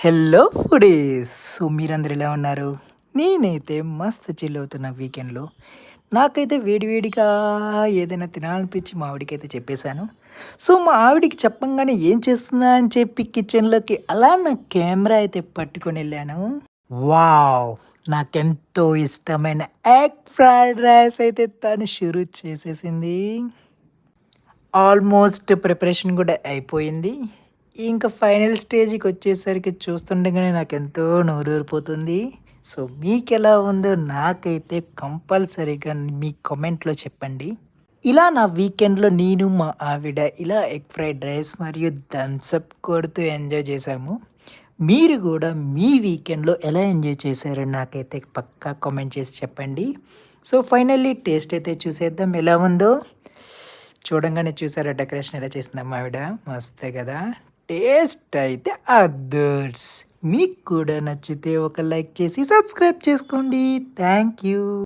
Hello foodies. So మీరందరూ ఎలా ఉన్నారు? నేనైతే మస్తు చిల్ అవుతున్నా వీకెండ్‌లో. నాకైతే వేడివేడిగా ఏదైనా తినాలనిపించి మా ఆవిడకైతే చెప్పేసాను. సో మా ఆవిడకి చెప్పంగానే ఏం చేస్తుందా అని చెప్పి కిచెన్‌లోకి అలా నా కెమెరా అయితే పట్టుకొనెళ్ళాను. వావ్! నాకెంతో ఇష్టమైన ఎగ్ ఫ్రైడ్ రైస్ అయితే తను షురూ చేసేసింది. ఆల్మోస్ట్ ప్రిపరేషన్ కూడా అయిపోయింది. ఇంక ఫైనల్ స్టేజ్‌కొచ్చేసరికి చూస్తుండగానే నాకెంతో నోరూరిపోతుంది. సో, మీకెలా ఉందో నాకైతే కంపల్సరీగా మీ కామెంట్‌లో చెప్పండి. ఇలా నా వీకెండ్‌లో నేను, మా ఆవిడ ఇలా ఎగ్ ఫ్రైడ్ రైస్ మరియు థమ్స్ అప్ కొడుతూ ఎంజాయ్ చేశాము. మీరు గూడా మీ వీకెండ్‌లో ఎలా ఎంజాయ్ చేశారో నాకైతే పక్కా కామెంట్ చేసి చెప్పండి. సో, ఫైనల్లీ టేస్ట్ అయితే చూసేద్దాం ఎలా ఉందో. చూడంగానే చూసారా డెకరేషన్ ఎలా చేసిందా మా ఆవిడ? మస్తే కదా! టేస్ట్ అయితే అదుర్స్. మీకు కూడా నచ్చితే ఒక లైక్ చేసి సబ్స్క్రైబ్ చేసుకోండి. Thank you.